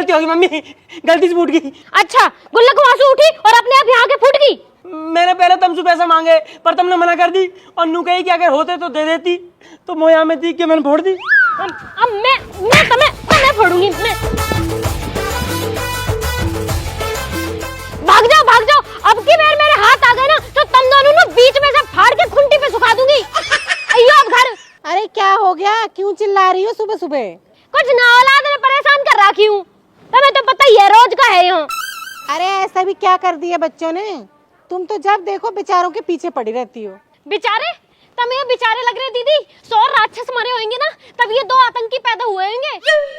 गलती होगी मम्मी, गलती से फूट गई। अच्छा, गुल्लक वहां से उठी और अपने आप यहाँ के फूट गई। मैंने पहले तुमसे पैसा मांगे पर तुमने मना कर दी और नू कही कि अगर होते तो दे देती, तो मोया में थी कि मैंने फोड़ दी। अब मैं फोड़ूंगी। मैं भाग जाओ। अब की बार मेरे हाथ आ गए ना तो तुम दोनों ना बीच में से फाड़ के खुंटी पे सुखा दूंगी। आइयो अब घर। अरे क्या हो गया, क्यों चिल्ला रही हो सुबह सुबह? कुछ ना औलाद ने परेशान कर रखी हूँ, तुम्हें तो पता ही है रोज का है यहाँ। अरे ऐसा भी क्या कर दिया बच्चों ने? तुम तो जब देखो बेचारों के पीछे पड़ी रहती हो। बेचारे? तुम ये बेचारे लग रहे दीदी, 100 राक्षस मरे होंगे ना तब ये 2 आतंकी पैदा हुए होंगे।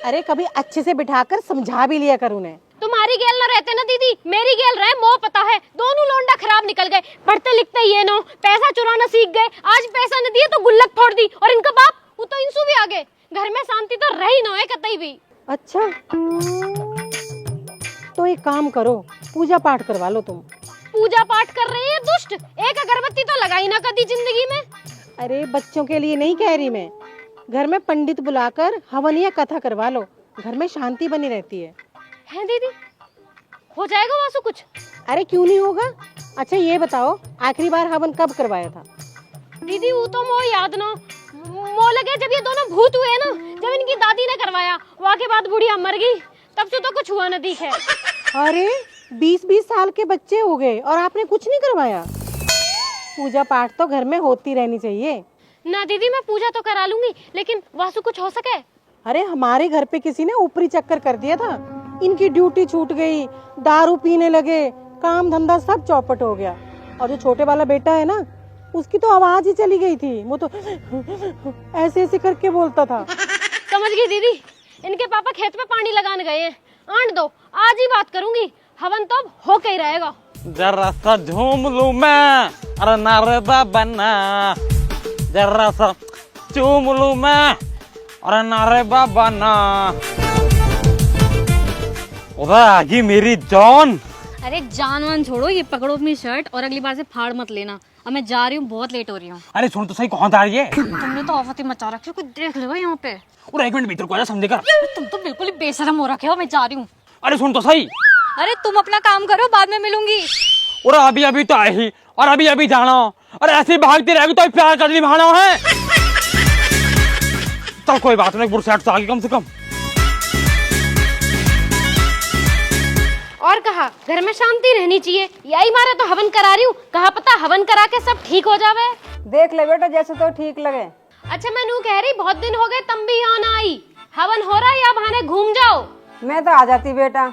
अरे कभी अच्छे से बिठाकर समझा भी लिया कर उन्हें। तुम्हारी गेल न रहते ना दीदी, मेरी गेल रहे, मोह पता है। दोनों लोंडा खराब निकल गए, पढ़ते लिखते ये नो, पैसा चुराना सीख गए। आज पैसा न दिए तो गुल्लक फोड़ दी, और इनका बाप वो तो इंसू भी आ गए। घर में शांति तो रही न है कतई भी। अच्छा, तो एक काम करो, पूजा पाठ करवा लो तुम। पूजा पाठ कर रही है दुष्ट, एक अगरबत्ती तो लगाई ना कभी जिंदगी में। अरे बच्चों के लिए नहीं कह रही मैं, घर में पंडित बुलाकर हवन या कथा करवा लो, घर में शांति बनी रहती है दीदी? हो जाएगा वासु कुछ? अरे क्यों नहीं होगा। अच्छा ये बताओ, आखिरी बार हवन कब करवाया था? दीदी वो तो मोह याद ना, मोह लगे जब ये दोनों भूत हुए ना, जब इनकी दादी ने करवाया, वहाँ के बाद बुढ़िया मर गई, तब से तो कुछ हुआ न दिखे। अरे 20-20 साल के बच्चे हो गए और आपने कुछ नहीं करवाया? पूजा पाठ तो घर में होती रहनी चाहिए ना दीदी। मैं पूजा तो करा लूंगी, लेकिन वासु कुछ हो सके? अरे हमारे घर पे किसी ने ऊपरी चक्कर कर दिया था, इनकी ड्यूटी छूट गई, दारू पीने लगे, काम धंधा सब चौपट हो गया। और जो छोटे वाला बेटा है ना, उसकी तो आवाज ही चली गई थी, वो तो ऐसे ऐसे करके बोलता था। समझ गई दीदी, इनके पापा खेत में पानी लगाने गए हैं। आंट दो, आज ही बात करूंगी, हवन तो हो के ही रहेगा। जरा सा झूम लूं मैं, अरे नारदा बना, जरा सा चूम लूं मैं, अरे नारे बाबा ना। उधर आ गई मेरी जान। अरे जान वान छोड़ो, ये पकड़ो अपनी शर्ट और अगली बार से फाड़ मत लेना। अब मैं जा रही हूँ, बहुत लेट हो रही हूँ। अरे सुन तो सही, कौन जा रही है? तुमने तो आफत ही मचा रखी है, कोई देख लेगा यहाँ पे। और 1 मिनट भीतर को आजा, समझे कर। तुम तो बिल्कुल ही बेशरम हो रखे हो, मैं जा रही हूँ। अरे सुन तो सही। अरे तुम अपना काम करो, बाद में मिलूंगी। और अभी अभी तो आई ही, और अभी अभी जाना। अरे ऐसे भागती रहेगी तो प्यार कर निभाना है। चल कोई बात नहीं, बुरसैट तो आगे कम से कम। और कहा घर में शांति रहनी चाहिए, यही मारे तो हवन करा रही हूँ, कहा पता हवन करा के सब ठीक हो जावे। देख ले बेटा, जैसे तो ठीक लगे। अच्छा मैं नू कह रही, बहुत दिन हो गए तुम भी यहाँ ना आई, हवन हो रहा है या बहाने घूम जाओ। मैं तो आ जाती बेटा,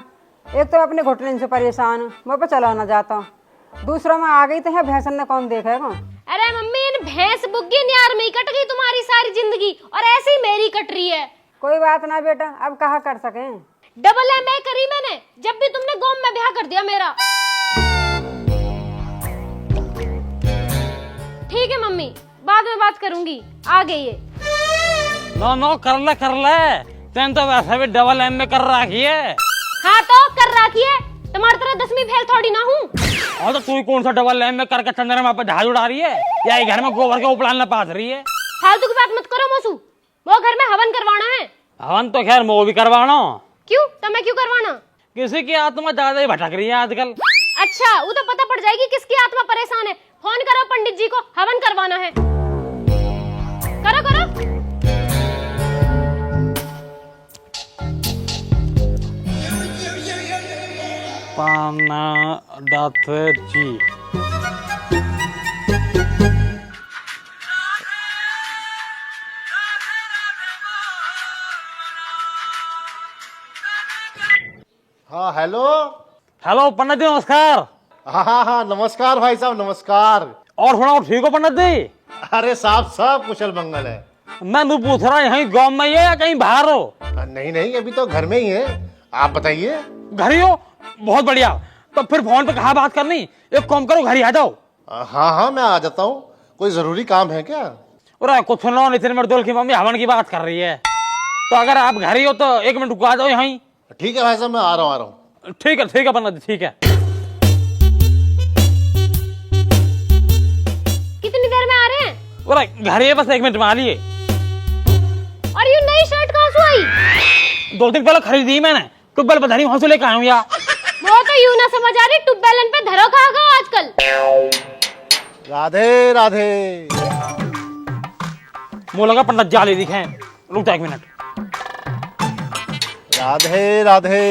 एक तो अपने घुटने से परेशान हूँ, मैं पर चला ना जाता हूँ, दूसरा में आ गई तो है भैंसन ने कौन देखेगा। अरे मम्मी, इन भैंस बुग्गी न्यार में ही कट गई तुम्हारी सारी जिंदगी, और ऐसी मेरी कट रही है। कोई बात ना बेटा, अब कहाँ कर सके। डबल एमए करी मैंने, जब भी तुमने गोम में ब्याह कर दिया मेरा। ठीक है मम्मी, बाद में बात करूंगी, आ गई है। नो कर ले, तेन तो वैसे भी डबल एम में कर रखी है। हाँ तो कर रखी है, तुम्हारी तरह 10वीं फेल थोड़ी ना हूँ। और तो तू कौन सा डबल एम में करके चंद्रमा पे जहाज उड़ा रही है, या ये घर में गोबर के उपलान पास रही है? फालतू की बात मत करो मौसू, वो घर में हवन करवाना है। हवन तो खैर वो भी करवाना। क्यों? तुम्हें क्यों करवाना? किसी की आत्मा ज्यादा ही भटक रही है आजकल। अच्छा, वो तो पता पड़ जाएगी किसकी आत्मा परेशान है। फोन करो पंडित जी को, हवन करवाना है। करो करो। पानादाथ जी, हाँ हेलो। हेलो पंडित जी, नमस्कार। हाँ नमस्कार भाई साहब, नमस्कार। और सुनाओ, ठीक हो पंडित जी? अरे साहब सब कुशल मंगल है। मैं तो पूछ रहा यहीं गाँव में ही है या कहीं बाहर हो? नहीं अभी तो घर में ही है, आप बताइए। घर ही हो? बहुत बढ़िया, तो फिर फोन पे कहाँ बात करनी, एक काम करो घर ही आ जाओ। हाँ मैं आ जाता हूँ, कोई जरूरी काम है क्या? अरे कुछ सुनो, नितिन मर्दोल की मम्मी हवन की बात कर रही है, तो अगर आप घर ही हो तो 1 मिनट रुको, आ जाओ यहीं। ठीक है भाई साहब, मैं आ रहा हूँ। ठीक है पंडित जी, ठीक है। कितनी देर में आ रहे हैं? अरे घर ही है, बस 1 मिनट में आ लिए। और ये नई शर्ट कहाँ से आई? 2 दिन पहले खरीदी मैंने, ट्यूबवेल पर धरी वहां से लेकर आया हूँ यार। वो तो यूं ना समझ आ रही ट्यूबवेल पे धरो कहाँ गो आजकल। राधे राधे। मुँह लगा पंडित जाले दिखे। रुक जा 1 मिनट। राधे राधे।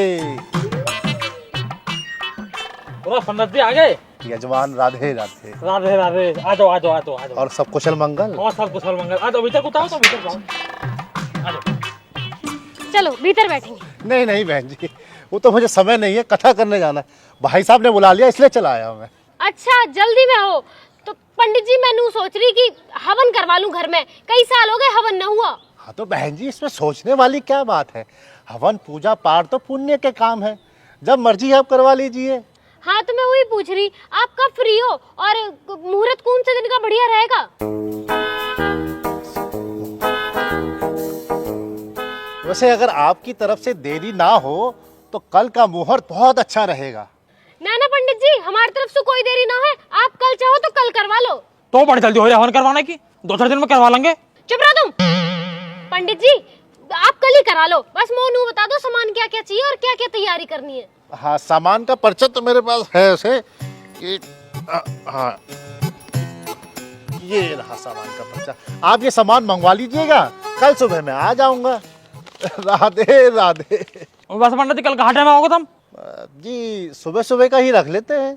पूरा पंडित जी आ गए। यजमान राधे राधे। राधे राधे। आ जाओ आ जाओ आ जाओ आ जाओ। और सब कुशल मंगल? और सब कुशल मंगल। आ जाओ भीतर उतारो तो भीतर जाओ। आ जाओ। चलो भीतर बैठेंगे। नहीं नहीं बहन जी, वो तो मुझे समय नहीं है, कथा करने जाना है। भाई साहब ने बुला लिया इसलिए चला आया मैं। अच्छा जल्दी में हो तो पंडित जी मैं नू सोच रही कि हवन करवा लूं घर में, कई साल हो गए हवन न हुआ। हाँ तो बहन जी इसमें सोचने वाली क्या बात है? हवन पूजा पाठ तो पुण्य के काम है, जब मर्जी आप करवा लीजिए। हाँ तो मैं वही पूछ रही आप कब फ्री हो और मुहूर्त कौन से दिन का बढ़िया रहेगा? वैसे अगर आपकी तरफ से देरी ना हो तो कल का मुहूर्त बहुत अच्छा रहेगा। ना पंडित जी हमारी तरफ से कोई देरी ना है, आप कल चाहो तो कल करवा लो। तो बड़ी जल्दी हो रही है हवन करवाने की, 2-4 दिन में करवा लेंगे। चुप रहो तुम। पंडित जी आप कल ही करा लो, बस मोनू बता दो सामान क्या क्या चाहिए और क्या क्या तैयारी करनी है। हाँ सामान का पर्चा तो मेरे पास है उसे। ये हाँ ये रहा सामान का पर्चा, आप ये सामान मंगवा लीजिएगा, कल सुबह मैं आ जाऊंगा। राधे राधे। बस पंडित जी कल कहाँ टाइम आओगे तुम? जी सुबह सुबह का ही रख लेते हैं।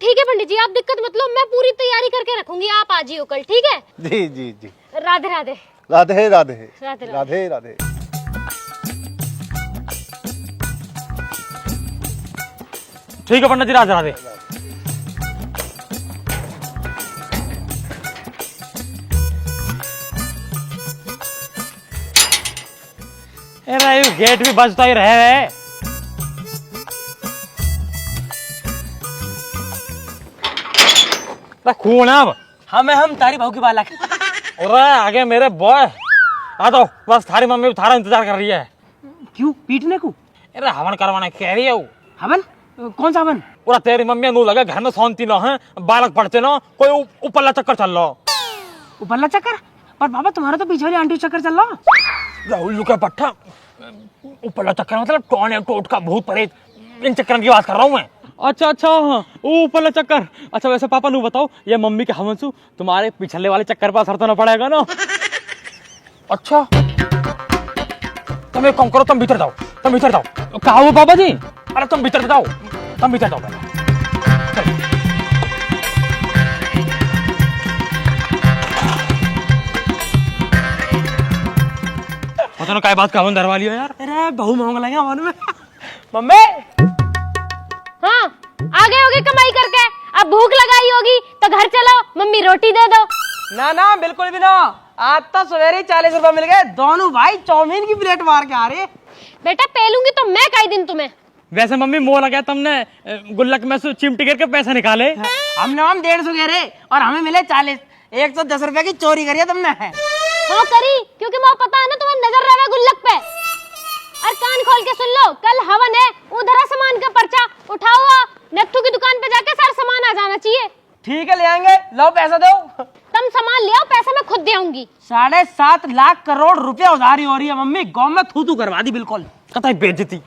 ठीक है पंडित जी आप दिक्कत मत लो, मैं पूरी तैयारी करके रखूंगी, आप आ जियो कल। ठीक है जी जी जी। राधे राधे। राधे राधे। राधे राधे राधे। ठीक है पंडित जी, राधे राधे। अरे ये गेट भी बजता ही रहे। खून है अब। हम तारी बहू की बालक। और आगे मेरे बॉय आ जाओ, बस थारी मम्मी थारा इंतजार कर रही है। क्यों पीटने को? अरे हवन करवाने कह रही है वो। हवन? कौन सा हवन? पूरा तेरी मम्मी नू लगे घर में शांति ना है, बालक पढ़ते ना, कोई ऊपरला चक्कर चल रहा। ऊपरला चक्कर? पर बाबा तुम्हारा तो पीछे वाली आंटी चक्कर चल रहा। राहुल का पट्टा। ऊपरला चक्कर मतलब टोने टोट का भूत प्रेत, इन चक्कर की बात कर रहा हूँ मैं। अच्छा अच्छा हाँ ऊपरला चक्कर। अच्छा वैसे पापा नू बताओ, ये मम्मी के हवन सु तुम्हारे पिछले वाले चक्कर पर असर तो ना पड़ेगा ना? अच्छा तुम एक काम करो, तुम भीतर जाओ, तुम भीतर जाओ। कहा वो पापा जी? अरे तुम भीतर जाओ, तुम भीतर जाओ पहले। पता ना क्या बात का हवन धरवा लिया यार। अरे बहू मांग लगे हवन में। मम्मी हाँ आ गए होगे कमाई करके, अब भूख लगाई होगी तो घर चलो, मम्मी रोटी दे दो। ना बिल्कुल भी ना, आज तो सवेरे 40 रुपए मिल गए, दोनों भाई चाउमीन की प्लेट मार के आ रहे। बेटा पेलूंगी तो मैं कई दिन तुम्हें। वैसे मम्मी मोह लगा तुमने गुल्लक में से चिमटी करके पैसे निकाले। हमने हम 150 कह रहे और हमें मिले 40। 110 रुपए की चोरी करी है तुमने। हाँ करी, क्योंकि मुझे पता है ना तुम्हें नजर रहे गुल्लक पे। और कान खोल के सुन लो, कल हवन है, उधर सामान का पर्चा उठाओ, नत्थू की दुकान पे जाके सारा सामान आ जाना चाहिए। ठीक है ले आएंगे, लो पैसा दो। तुम सामान ले आओ, पैसा मैं खुद दे आऊंगी। 7.5 लाख करोड़ रुपया उधारी हो रही है मम्मी, गाँव में थू करवा दी बिल्कुल। कतई बेइज्जती।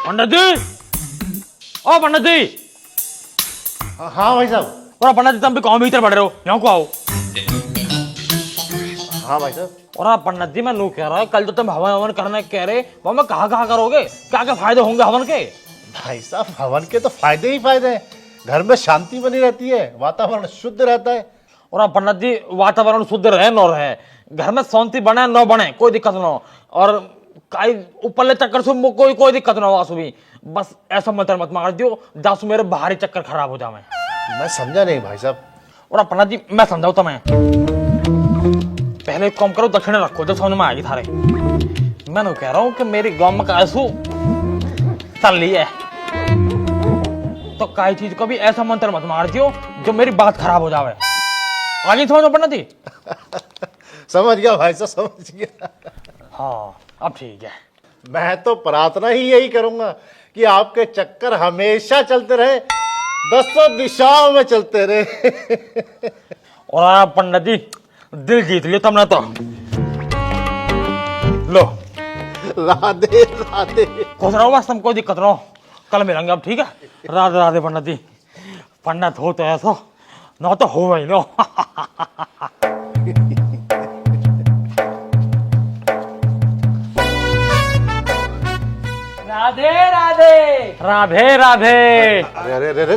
पंडित जी, ओ पंडित जी। हाँ भाई साहब। और पंडित जी तुम भी कौन भीतर बढ़ रहे हो, यहाँ को आओ। हाँ भाई साहब। और पंडित जी मैं नू कह रहा, कल तो तुम हवन करने कह रहे, वो मैं कहाँ करोगे, क्या क्या फायदे होंगे हवन के? भाई साहब हवन के तो फायदे ही फायदे हैं, घर में शांति बनी रहती है, वातावरण शुद्ध रहता है। और पंडित जी वातावरण शुद्ध रहे न रहे, घर में शांति बने न बने कोई दिक्कत न हो, और ऊपरले चक्कर से कोई दिक्कत ना हो। आंसू भी बस ऐसा मंत्र मत मार दियो जासु मेरे बाहरी चक्कर खराब हो जावे। मैं समझा नहीं भाई साहब। और पंडित जी मैं समझाऊ तुम्हें, पहले एक काम करो, दक्षिण रखो जो समझ में आएगी थारे। मैं कह रहा हूँ कि मेरी गाँव में ऐसू चल रही है, तो काई चीज को भी ऐसा मंत्र मत मार दियो जो मेरी बात खराब हो जावे। आगे समझो पंडित जी? समझ गया भाई साहब, समझ गया। हाँ अब ठीक है। मैं तो प्रार्थना ही यही करूंगा कि आपके चक्कर हमेशा चलते रहे, दसों दिशाओं में चलते रहे। और आप पंडित जी दिल जीत लिया तुमने तो। लो राधे राधे। खुश रहो बस, तुम कोई दिक्कत ना हो, कल मिलेंगे अब, ठीक है। राधे राधे पंडित जी। पंडित हो तो ऐसा ना तो हो वही लो। राधे राधे। राधे राधे। अरे अरे अरे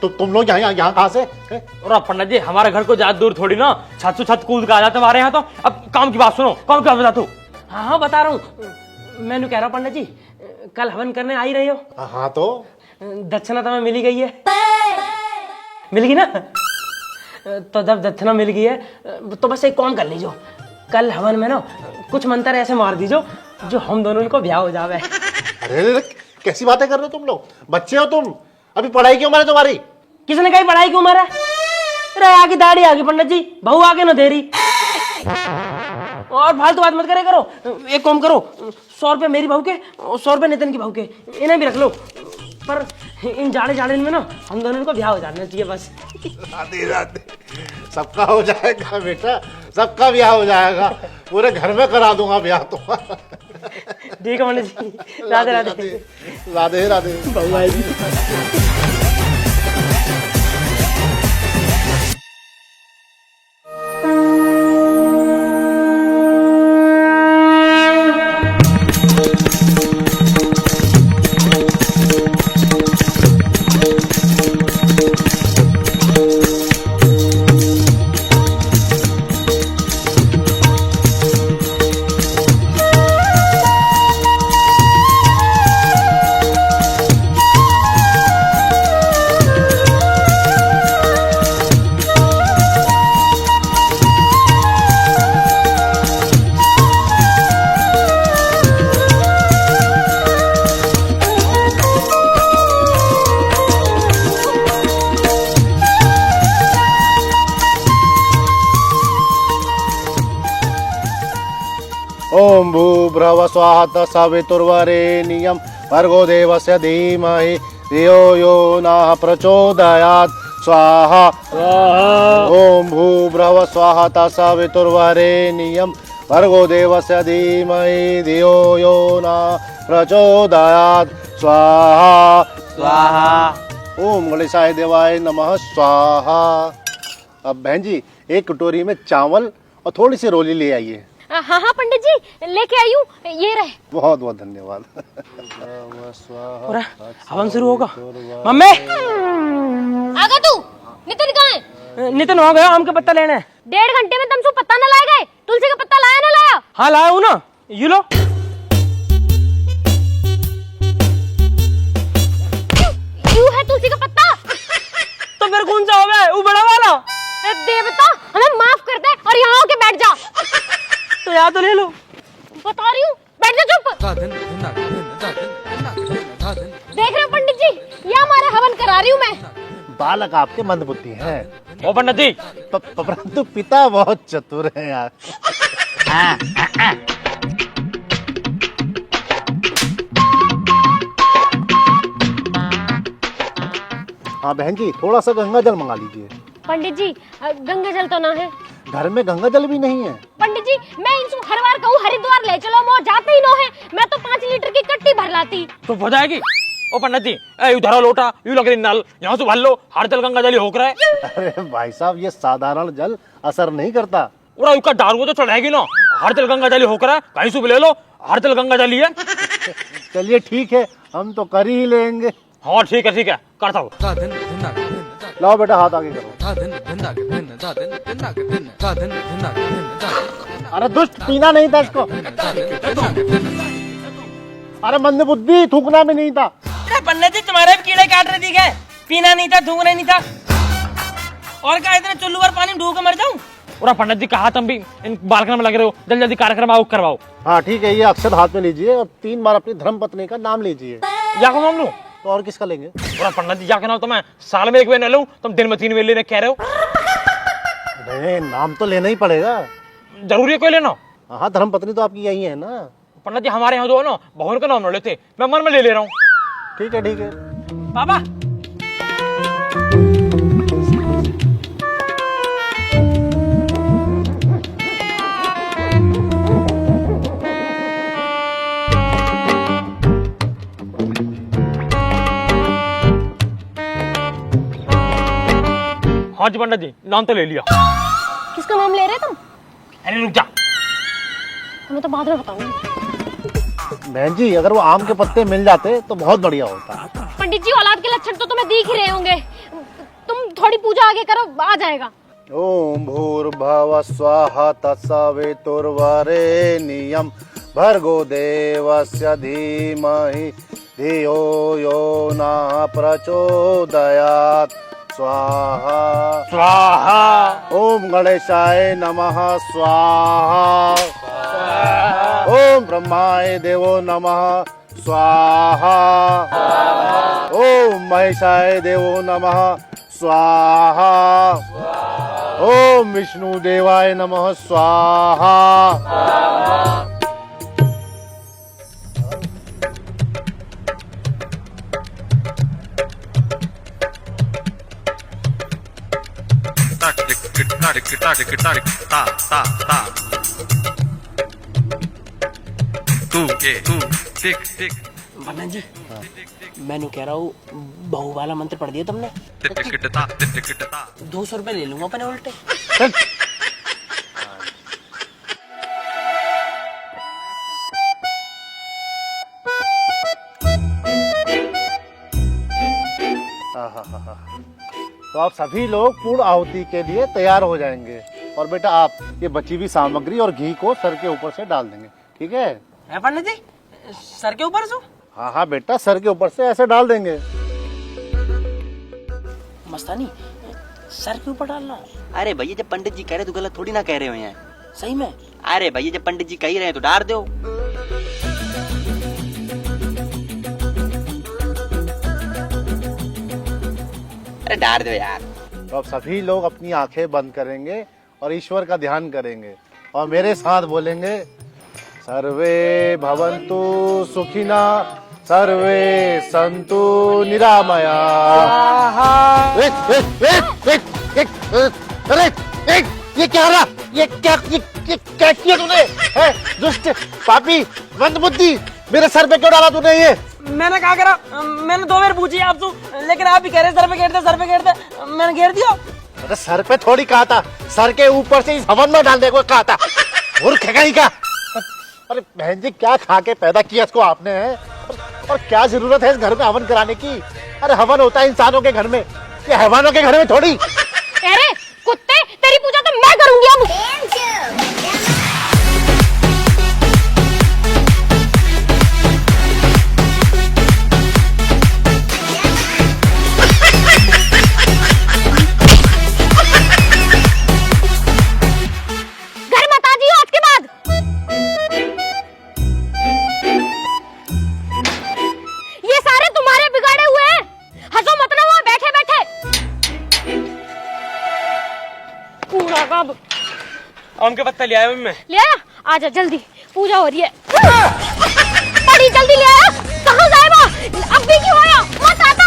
तुम लोग यहाँ कहाँ से? और पंडित जी हमारे घर को ज्यादा दूर थोड़ी ना, छत से छत कूद के आ जाते हमारे यहाँ तो। अब काम की बात सुनो, काम की बात बता तू। हाँ हाँ बता रहा हूँ। मैंने कह रहा हूँ पंडित जी, कल हवन करने आ ही रही हो? हाँ तो दक्षिणा तुम्हें मिली गई है? मिल गई ना? तो जब दक्षिणा मिल गई है तो बस एक काम कर लीजिए, कल हवन में ना कुछ मंत्र ऐसे मार दीजिए जो हम दोनों को ब्याह हो जावे। अरे अरे कैसी बातें कर रहे हो तुम लोग? बच्चे हो तुम, अभी पढ़ाई की उम्र है तुम्हारी। किसने कही पढ़ाई की उम्र है? अरे आगे दाढ़ी आ गई पंडित जी, बहू आगे ना दे रही। और फालतू बात मत करे करो। एक काम करो, 100 रुपये मेरी बहू के और 100 रुपये नितिन की बहू के, इन्हें भी रख लो। पर इन जाड़े में ना हम दोनों को ब्याह हो जाना चाहिए बस। राधे राधे। सबका हो जाएगा बेटा, सबका ब्याह हो जाएगा, पूरे घर में करा दूंगा ब्याह तो। ठीक है पंडित जी, राधे राधे। राधे राधे। बहू आएगी। ओम भूर्भुवः स्वः सवितुर्वरेण्यं भर्गो देवस्य धीमहि धियो यो नः प्रचोदयात् स्वाहा। ओम भूर्भुवः स्वः सवितुर्वरेण्यं भर्गो देवस्य धीमहि धियो यो नः प्रचोदयात् स्वाहा स्वाहा। ओम गणेशाय देवाय नमः स्वाहा। अब बहन जी एक कटोरी में चावल और थोड़ी सी रोली ले आइए। हाँ हाँ पंडित जी लेके आई हूँ, ये रहे। बहुत बहुत धन्यवाद। और हवन शुरू होगा। मम्मी आगा तू, नितिन कहाँ है? नितिन हो गया, आम का पत्ता लेने। 1.5 घंटे में तुम पत्ता न लाए गए? तुलसी का पत्ता लाया ना लाया? हाँ लाया हूँ ना, यू लो। यू है तुलसी का पत्ता? तो फिर कौन सा होगा? वो बड़ा वाला। देवता हमें माफ कर दे और यहाँ आके बैठ जा। तो यहाँ तो ले लो। बता रही हूँ, बैठ जा चुप। देख रहे हो पंडित जी, ये हमारा हवन करा रही हूँ मैं। बालक आपके मंदबुद्धि हैं, ओ पंडित जी परंतु पिता बहुत चतुर हैं यार। हाँ बहन जी थोड़ा सा गंगा जल मंगा लीजिए। पंडित जी गंगा जल तो ना है। घर में गंगा जल भी नहीं है। पंडित जी मैं इनको हर बार कहूँ हरिद्वार ले चलो, वो जाते ही नो है। मैं तो 5 लीटर की कट्टी भर लाती। तो हो जाएगी। ओ पंडित जी उधर लोटा यू लग रही नल, यहाँ से भर लो, हर जल गंगा जल ही होकर है। अरे भाई साहब ये साधारण जल असर नहीं करता। पूरा उसका दारू तो चढ़ाएगी ना, हर जल गंगा जल ही होकर है, कहीं से भी ले लो, हर जल गंगा जल ही है। चलिए ठीक है, हम तो कर ही लेंगे। हाँ ठीक है करता हूँ। लाओ बेटा हाथ आगे करो। अरे दुष्ट पीना नहीं था इसको। अरे मंदबुद्धि थूकना भी नहीं था। अरे पंडित जी तुम्हारे भी कीड़े काट रहे दिखे, पीना नहीं था, थूकना नहीं था। और क्या इतने चुल्लू पर पानी ढूंढ के मर जाऊं? पूरा पंडित जी कहा तुम भी इन बालकन में लग रहे हो, जल्दी जल्दी कार्यक्रम आओ करवाओ। हाँ ठीक है, ये अक्षर हाथ में लीजिए और 3 बार अपनी धर्म पत्नी का नाम लीजिए। या को नाम लूं? तो और किसका लेंगे? पूरा पंडित जी जाके नाम तो मैं साल में 1 बार न लूं, तुम दिन में 3 बार लेने कह रहे हो। नहीं नाम तो लेना ही पड़ेगा। जरूरी है कोई लेना? हाँ धर्म पत्नी तो आपकी यही है ना। पंडित जी हमारे यहाँ जो है ना बहुन का नाम न लेते, मैं मन में ले रहा हूँ। ठीक है पापा हाँ जी पंडित जी, नाम तो ले लिया। किसका नाम ले रहे तुम? अरे रुक जा। मैं तो बाद में बताऊंगी। बहन जी अगर वो आम के पत्ते मिल जाते तो बहुत बढ़िया होता। पंडित जी औलाद के लक्षण तो तुम्हें दिख ही रहे होंगे, तुम थोड़ी पूजा आगे करो, आ जाएगा। ओम भूर्भुवः स्वाहा तत्सवितुर्वरेण्यं भर्गो देवस्य धीमहि धियो यो न प्रचोदयात् स्वाहा स्वाहा। ओम गणेशाय नमः स्वाहा ओम ब्रह्माय देवो नमः स्वाहा ओम महेशाय देवो नमः स्वाहा ओम विष्णु देवाय नमः स्वाहा। पंडित जी मैंने कह रहा हूँ बहू वाला मंत्र पढ़ दिया तुमने? 200 रुपए ले लूंगा अपने उल्टे। तो आप सभी लोग पूर्ण आहुति के लिए तैयार हो जाएंगे और बेटा आप ये बची हुई सामग्री और घी को सर के ऊपर से डाल देंगे, ठीक है? पंडित जी सर के ऊपर से? हाँ हाँ बेटा सर के ऊपर से ऐसे डाल देंगे। मस्तानी सर के ऊपर डालना? अरे भैया जब पंडित जी कह रहे तो गलत थोड़ी ना कह रहे हो हैं। सही में? अरे भैया जब पंडित जी कह रहे हैं तो डाल दो। अरे डाल दो यार। तो अब सभी लोग अपनी आंखें बंद करेंगे और ईश्वर का ध्यान करेंगे और मेरे साथ बोलेंगे सर्वे भवन्तु सुखिना सर्वे संतु निरामया। अरे ये क्या हो रहा? ये क्या किया तूने? दुष्ट पापी मंदबुद्धि, मेरे सर पे क्यों डाला तूने ये? मैंने कहा करा, मैंने 2 बार पूछी आपसे, लेकिन आप ही कह रहे सर पे घेर दे, सर पे घेर दे, मैंने घेर दिया। अरे सर पे थोड़ी कहा था, सर के ऊपर से इस हवन में डालने को कहा था। मूर्ख है कहीं का। अरे बहन जी क्या खा के पैदा किया इसको आपने है? और क्या जरूरत है इस घर में हवन कराने की? अरे हवन होता है इंसानों के घर में, ये हैवानों के घर में थोड़ी। अरे कुत्ते, तेरी पूजा तो मैं करूंगी अब। घर मत आ जियो आज के बाद। ये सारे तुम्हारे बिगाड़े हुए हैं, हंसो मत ना वहां बैठे बैठे। पूरा कब आम के पत्ते ले आया मैं। ले आया? आजा जल्दी, पूजा हो रही है। बड़ी जल्दी ले आया। कहाँ जाएगा? अब भी क्यों आया? मत आता।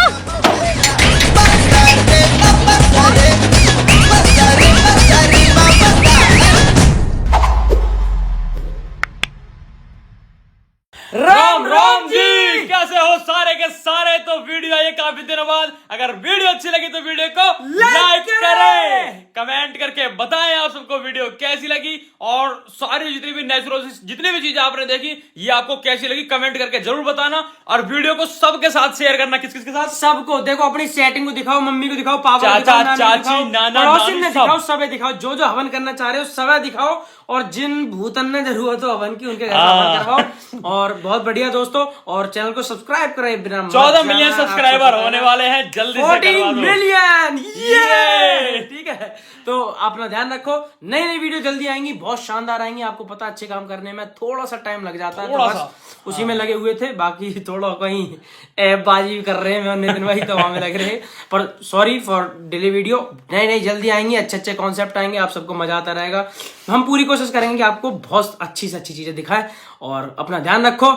राम राम जी, कैसे हो सारे के सारे? तो वीडियो आई है काफी दिनों बाद। अगर वीडियो अच्छी लगी तो वीडियो को लाइक करें, कमेंट करके बताएं आप सबको वीडियो कैसी लगी और सारी जितनी भी नेचुरल जितनी भी चीजें आपने देखी ये आपको कैसी लगी कमेंट करके जरूर बताना। और वीडियो को सबके साथ शेयर करना। किस किस के साथ? सबको। देखो अपनी सेटिंग को दिखाओ, मम्मी को दिखाओ, पापा को चाचा, दिखाओ, नानी को चाची, दिखाओ, नाना, पड़ोसी नानी, ने सब। दिखाओ, सबे दिखाओ। जो जो हवन करना चाह रहे हो सबे दिखाओ और जिन भूतन ने जरूरत हो हवन की उनके घर हवन करवाओ। और बहुत बढ़िया दोस्तों, और चैनल को सब्सक्राइब करें बिना 14 मिलियन सब्सक्राइबर होने वाले हैं जल्दी से 14 मिलियन। ये ठीक है। तो अपना ध्यान रखो, नई नई वीडियो जल्दी आएंगी, बहुत शानदार आएंगी। आपको पता अच्छे काम करने में थोड़ा सा टाइम लग जाता है, तो बस उसी में लगे हुए थे। बाकी थोड़ा कहीं ऐप बाजी कर रहे हैं मैं नितिन भाई, तो वहां में लग रहे। पर सॉरी फॉर डिले वीडियो, नई नई जल्दी आएंगी, अच्छे अच्छे कॉन्सेप्ट आएंगे, आप सबको मजा आता रहेगा। हम पूरी कोशिश करेंगे कि आपको बहुत अच्छी से अच्छी चीजें दिखाएं। और अपना ध्यान रखो।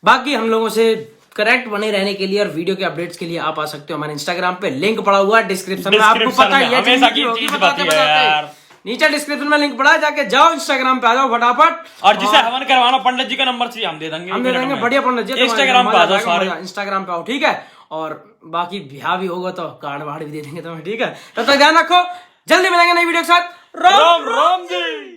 बाकी हम लोगों से करेक्ट बने रहने के लिए और वीडियो के अपडेट्स के लिए आप आ सकते हो हमारे इंस्टाग्राम पे, लिंक पड़ा हुआ है डिस्क्रिप्शन में। आपको पता है ये चीज बताते नीचे डिस्क्रिप्शन में लिंक पड़ा है, जाके जाओ इंस्टाग्राम पे आ जाओ फटाफट। और जिसे हवन करवाना पंडित जी का नंबर चाहिए हम दे देंगे, बढ़िया पंडित जी इंस्टाग्राम पे आ जाओ सारे। इंस्टाग्राम पे आओ, ठीक है। और बाकी ब्याह भी होगा तो कार्ड वार्ड भी दे देंगे तुम्हें, ठीक है? तब तक ध्यान रखो, जल्दी मिलेंगे नई वीडियो के साथ। राम राम जी।